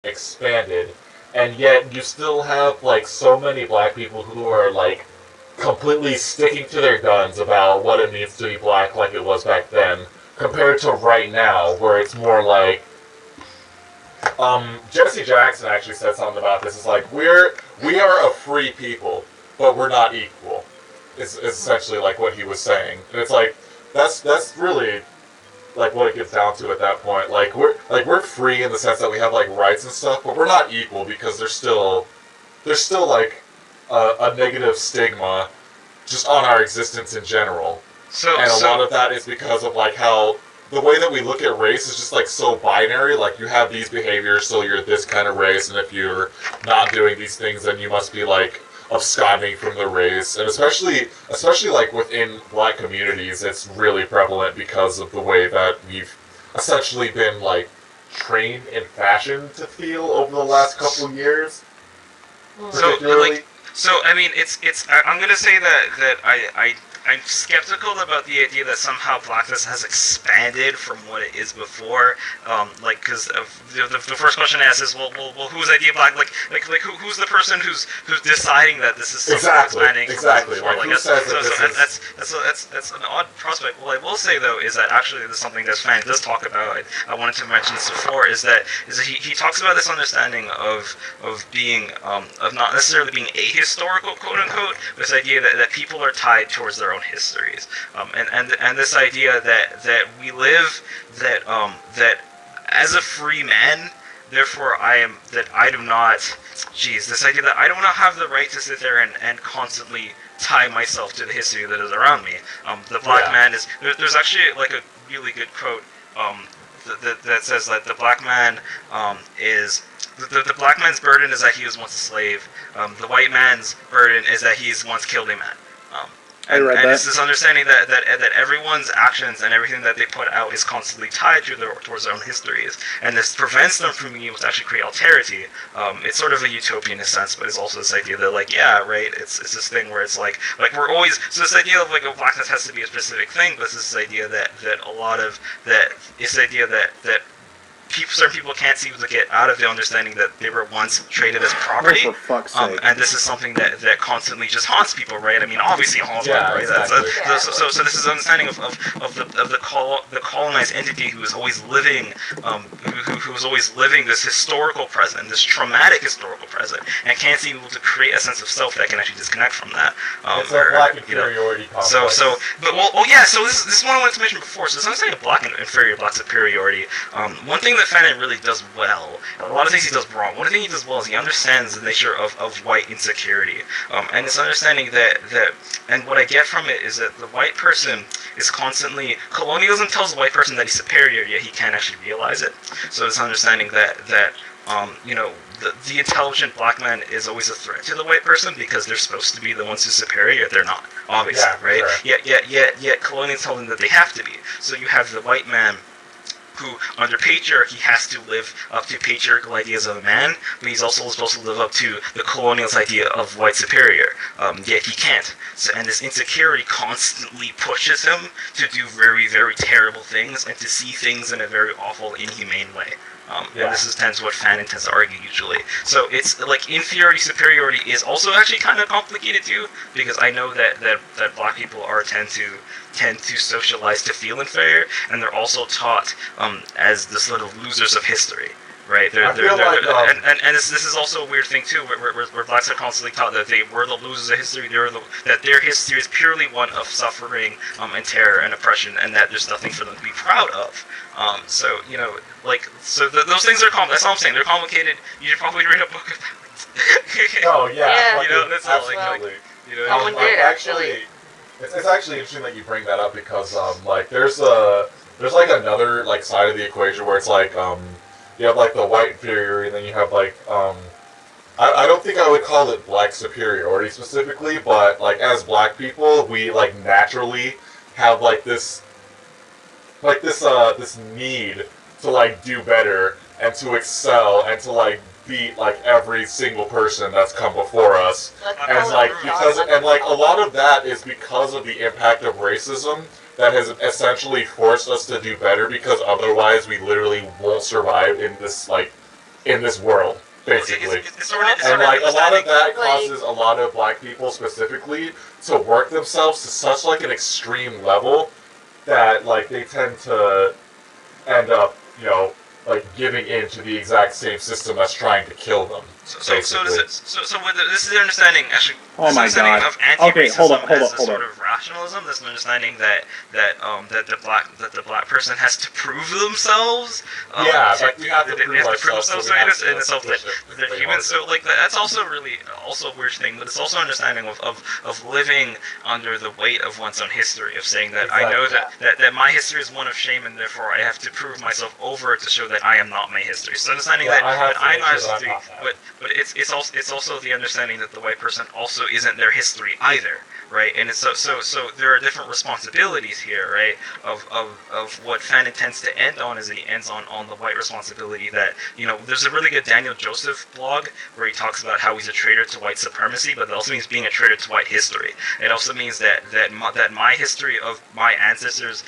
expanded, and yet you still have, like, so many black people who are, like, completely sticking to their guns about what it means to be black like it was back then, compared to right now, where it's more like, Jesse Jackson actually said something about this. It's like, we are a free people, but we're not equal, is essentially, like, what he was saying. And it's like, that's really, like, what it gets down to at that point. Like, we're free in the sense that we have, like, rights and stuff, but we're not equal because there's still, like, a negative stigma just on our existence in general. And a lot of that is because of, like, how the way that we look at race is just, like, so binary. Like, you have these behaviors, so you're this kind of race, and if you're not doing these things, then you must be, like, absconding from the race. And especially like, within black communities, it's really prevalent because of the way that we've essentially been, like, trained and fashioned to feel over the last couple years. So, I mean, I'm gonna say that I'm skeptical about the idea that somehow blackness has expanded from what it is before. Because the first question asked is, well, whose idea of black? Who's the person who's deciding that this is somehow expanding? Exactly. Like, that's an odd prospect. What I will say though is that actually there's something that Fan does talk about. I wanted to mention this before. Is that he talks about this understanding of being of not necessarily being ahistorical, quote unquote, this idea that people are tied towards their own histories, and this idea that we live that as a free man, therefore I do not have the right to sit there and constantly tie myself to the history that is around me. The black man is there's actually, like, a really good quote that says that the black man is the black man's burden is that he was once a slave. The white man's burden is that he's once killed a man. And it's this understanding that everyone's actions and everything that they put out is constantly tied towards their own histories, and this prevents them from being able to actually create alterity. It's sort of a utopian in a sense, but it's also this idea that, like, yeah, right, it's this thing where it's like we're always, so this idea of, like, a blackness has to be a specific thing, but it's this idea that certain people can't seem to get out of the understanding that they were once traded as property. For fuck's sake. And this is something that constantly just haunts people, right? I mean, obviously it haunts people, right? Exactly. So this is an understanding of the colonized entity who is always living, who is always living this historical present, this traumatic historical present, and can't seem able to create a sense of self that can actually disconnect from that. It's a black inferiority complex. So this is one I wanted to mention before. So this understanding of black inferiority, black superiority. One thing that Fanon really does well, a lot of things he does wrong. One thing he does well is he understands the nature of white insecurity, and it's understanding that and what I get from it is that the white person is constantly, colonialism tells the white person that he's superior, yet he can't actually realize it. So it's understanding that the intelligent black man is always a threat to the white person because they're supposed to be the ones who's superior, yet they're not, obviously, right? Sure. Yet colonialism tells them that they have to be. So you have the white man who, under patriarchy, has to live up to patriarchal ideas of a man, but he's also supposed to live up to the colonialist idea of white superior, yet he can't. So, and this insecurity constantly pushes him to do very, very terrible things and to see things in a very awful, inhumane way. And this tends what Fanon tends to argue usually. So it's like inferiority, superiority is also actually kind of complicated too, because I know that black people tend to socialize to feel inferior, and they're also taught as the sort of losers of history. Right, and this is also a weird thing too, where blacks are constantly taught that they were the losers of history. That their history is purely one of suffering and terror and oppression, and that there's nothing for them to be proud of. So those things are that's all I'm saying. They're complicated. You should probably read a book about it. Oh yeah, that's all. Absolutely. Actually, it's actually interesting that you bring that up because there's like another like side of the equation where it's like you have, like, the white inferiority, and then you have, like, I don't think I would call it black superiority specifically, but, like, as black people, we, like, naturally have, like, this need to, like, do better, and to excel, and to, like, beat, like, every single person that's come before us. And, like, a lot of that is because of the impact of racism that has essentially forced us to do better, because otherwise we literally won't survive in this, like, in this world, basically. And like a lot of that causes a lot of black people specifically to work themselves to such like an extreme level that like they tend to end up, you know, like giving in to the exact same system that's trying to kill them. So this is the understanding, actually. Oh my God. Of anti-racism hold as a on. sort of rationalism. There's an understanding that the black person has to prove themselves. We have to prove ourselves. That they're human. So like that's also really also a weird thing. But it's also an understanding of living under the weight of one's own history. Of saying that I know that my history is one of shame, and therefore I have to prove myself over to show that I am not my history. So understanding that I'm not history, but it's also the understanding that the white person also isn't their history either, right? And it's so there are different responsibilities here, right? Of what Fan intends to end on is that he ends on the white responsibility that, you know, there's a really good Daniel Joseph blog where he talks about how he's a traitor to white supremacy, but that also means being a traitor to white history. It also means that my history of my ancestors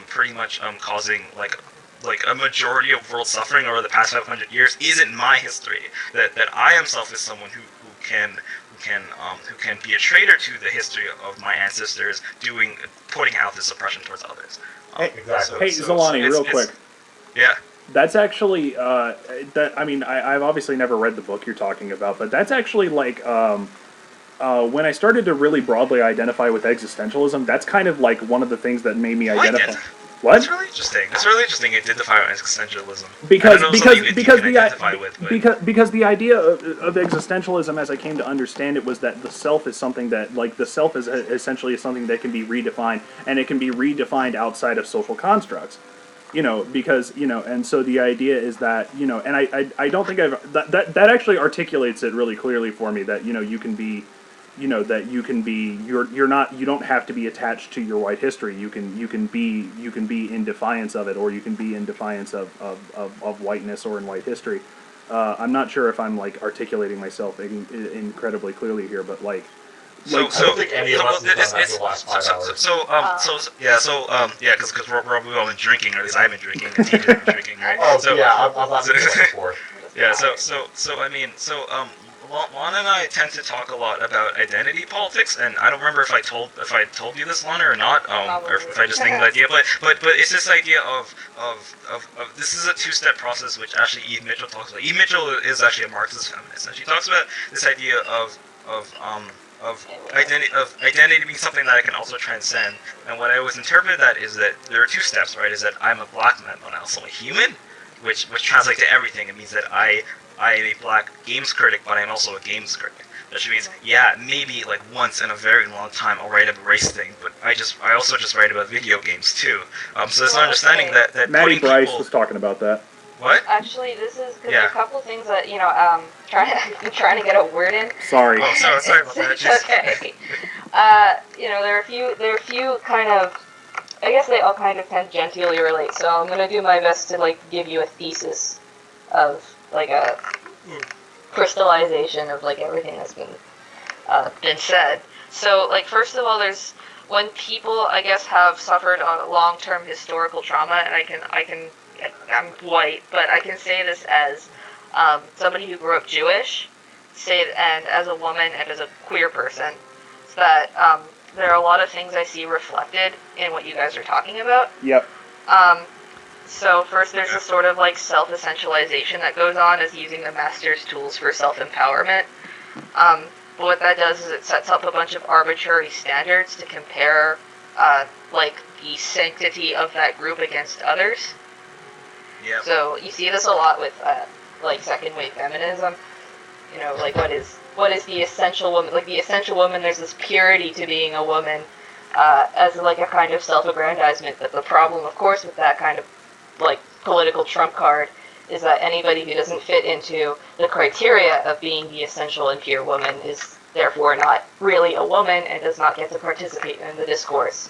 pretty much causing like a majority of world suffering over the past 500 years isn't my history. That I myself is someone who can be a traitor to the history of my ancestors, putting out this oppression towards others. Zolani, real quick. Yeah. That's actually I've obviously never read the book you're talking about, but that's actually like when I started to really broadly identify with existentialism, that's kind of like one of the things that made me identify. What? That's really interesting. It's really interesting. Identify with existentialism. Because the idea of existentialism, as I came to understand it, was that the self is something that, like, the self is essentially something that can be redefined, and it can be redefined outside of social constructs. You know, because, you know, and so the idea is that, you know, and I don't think that actually articulates it really clearly for me, that, you know, you can be, you know, that you don't have to be attached to your white history. You can be in defiance of it, or you can be in defiance of whiteness or in white history. I'm not sure if I'm like articulating myself incredibly clearly here, but like. I don't think any of us has done that for the last 5 hours. Because we've all been drinking, or at least I've been drinking, and TJ's been drinking, right? I'm not doing that before. Lana and I tend to talk a lot about identity politics, and I don't remember if I told you this, Lana, or not, or if I just think the idea, but it's this idea of this is a two-step process, which actually Eve Mitchell talks about. Eve Mitchell is actually a Marxist feminist, and she talks about this idea of identity being something that I can also transcend. And what I always interpret that is that there are two steps, right? Is that I'm a black man, but I'm also a human, which translates to everything. It means that I am a black games critic, but I'm also a games critic. That means, maybe like once in a very long time I'll write a race thing, but I also just write about video games too. So there's an understanding that Maddie Bryce was talking about that. What? Actually, this is because there are a couple of things that, you know, I'm trying to get a word in. Sorry. Oh, sorry about that. It's okay. You know, there are a few kind of, I guess they all kind of tangentially relate. So I'm gonna do my best to like give you a thesis of like a crystallization of like everything that's been said. So like first of all, there's when people, I guess, have suffered a long-term historical trauma, and I'm white, but I can say this as somebody who grew up Jewish, and as a woman and as a queer person, so that there are a lot of things I see reflected in what you guys are talking about. Yep. So first there's this sort of like self-essentialization that goes on as using the master's tools for self-empowerment. But what that does is it sets up a bunch of arbitrary standards to compare like the sanctity of that group against others. Yep. So you see this a lot with like second wave feminism. You know, like what is the essential woman? Like the essential woman, there's this purity to being a woman as like a kind of self-aggrandizement. But the problem, of course, with that kind of like political trump card is that anybody who doesn't fit into the criteria of being the essential and pure woman is therefore not really a woman and does not get to participate in the discourse.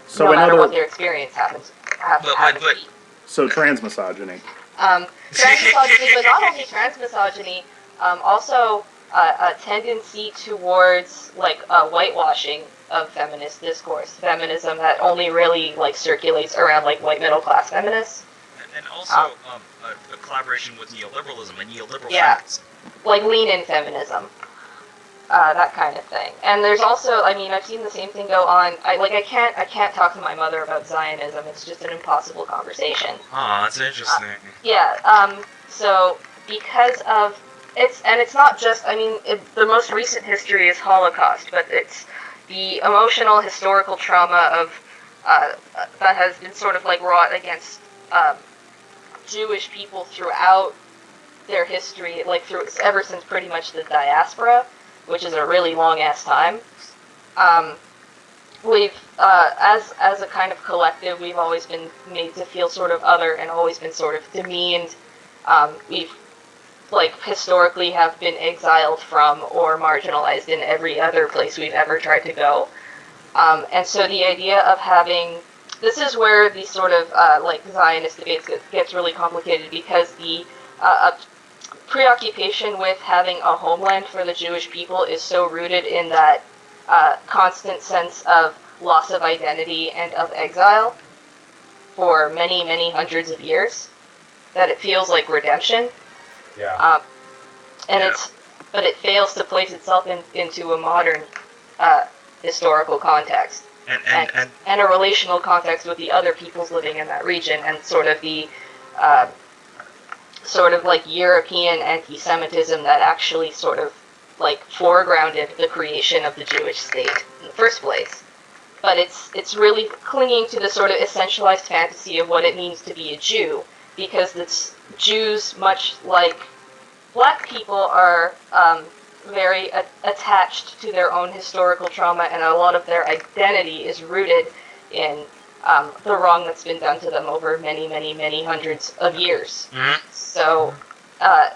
So no matter what their experience happens to be. So transmisogyny. Transmisogyny, but not only transmisogyny, also a tendency towards like whitewashing of feminist discourse, feminism that only really like circulates around like white middle class feminists. And also a collaboration with neoliberalism and neoliberal Yeah. feminism. like lean-in feminism, that kind of thing. And there's also, I mean, I've seen the same thing go on. I can't talk to my mother about Zionism. It's just an impossible conversation. That's interesting. Yeah. So because of it's not just. I mean, the most recent history is Holocaust, but it's the emotional historical trauma of that has been sort of like wrought against Jewish people throughout their history, like through ever since pretty much the diaspora, which is a really long ass time. We've as a kind of collective, we've always been made to feel sort of other and always been sort of demeaned. We've like historically have been exiled from or marginalized in every other place we've ever tried to go. And so the idea of having this is where the sort of like Zionist debates gets really complicated, because the preoccupation with having a homeland for the Jewish people is so rooted in that constant sense of loss of identity and of exile for many, many hundreds of years that it feels like redemption. Yeah. But it fails to place itself into a modern historical context and a relational context with the other peoples living in that region, and sort of the sort of like European anti-Semitism that actually sort of like foregrounded the creation of the Jewish state in the first place. But it's really clinging to the sort of essentialized fantasy of what it means to be a Jew, because it's Jews, much like Black people, are very attached to their own historical trauma, and a lot of their identity is rooted in the wrong that's been done to them over many, many, many hundreds of years. Mm-hmm. So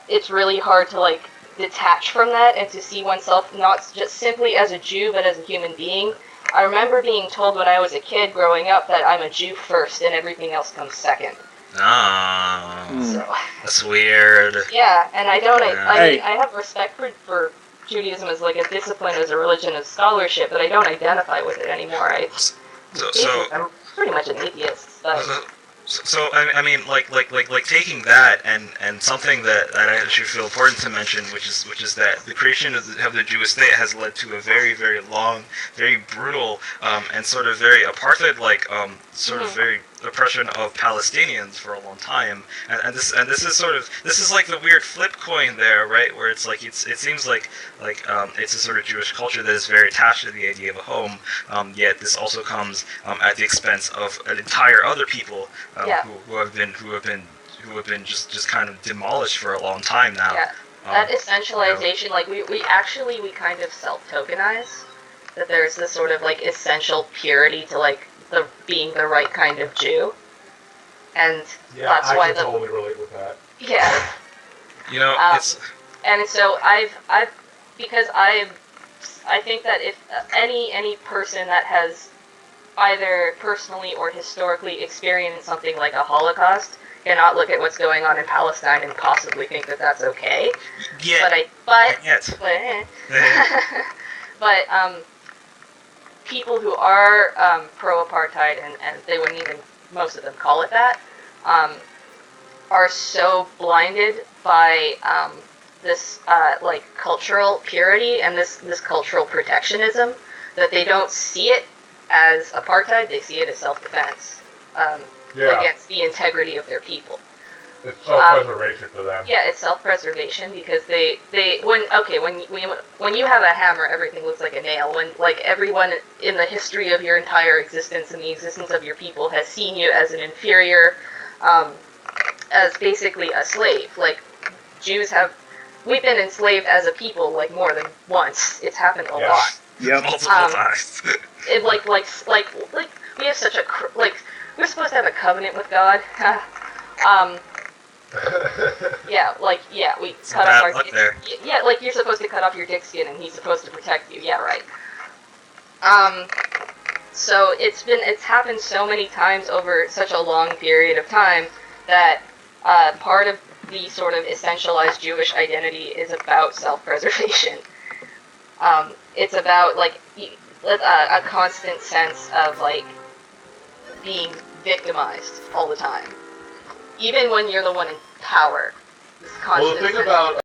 it's really hard to like detach from that and to see oneself not just simply as a Jew, but as a human being. I remember being told when I was a kid growing up that I'm a Jew first and everything else comes second. Oh, So, that's weird. yeah, and I don't. Hey. I have respect for Judaism as like a discipline, as a religion, as scholarship, but I don't identify with it anymore. I'm pretty much an atheist. But So I mean, like taking that and something that I actually feel important to mention, which is that the creation of the Jewish state has led to a very, very long, very brutal, and sort of very apartheid-like, sort of very oppression of Palestinians for a long time, and this is like the weird flip coin there, right? Where it's like it seems like it's a sort of Jewish culture that is very attached to the idea of a home, yet this also comes at the expense of an entire other people who have been just kind of demolished for a long time now. yeah, that essentialization, like we kind of self-tokenize that there's this sort of like essential purity to like the being the right kind of Jew, and that's why I can totally relate with that. Yeah. You know, it's and so I think that if any person that has either personally or historically experienced something like a Holocaust cannot look at what's going on in Palestine and possibly think that that's okay. But people who are pro-apartheid, and they wouldn't even, most of them, call it that, are so blinded by this like cultural purity and this cultural protectionism that they don't see it as apartheid. They see it as self-defense against the integrity of their people. It's self-preservation for them. Yeah, it's self-preservation because when you have a hammer, everything looks like a nail. When like everyone in the history of your entire existence and the existence of your people has seen you as an inferior, as basically a slave. Like we've been enslaved as a people like more than once. It's happened a lot. Yep. multiple times. It like we have such a we're supposed to have a covenant with God. We cut off our dick. Yeah, like you're supposed to cut off your dick skin and he's supposed to protect you. Yeah, right. So it's happened so many times over such a long period of time that part of the sort of essentialized Jewish identity is about self-preservation. It's about like a constant sense of like being victimized all the time. even when you're the one in power. This Well, constant the thing sense- about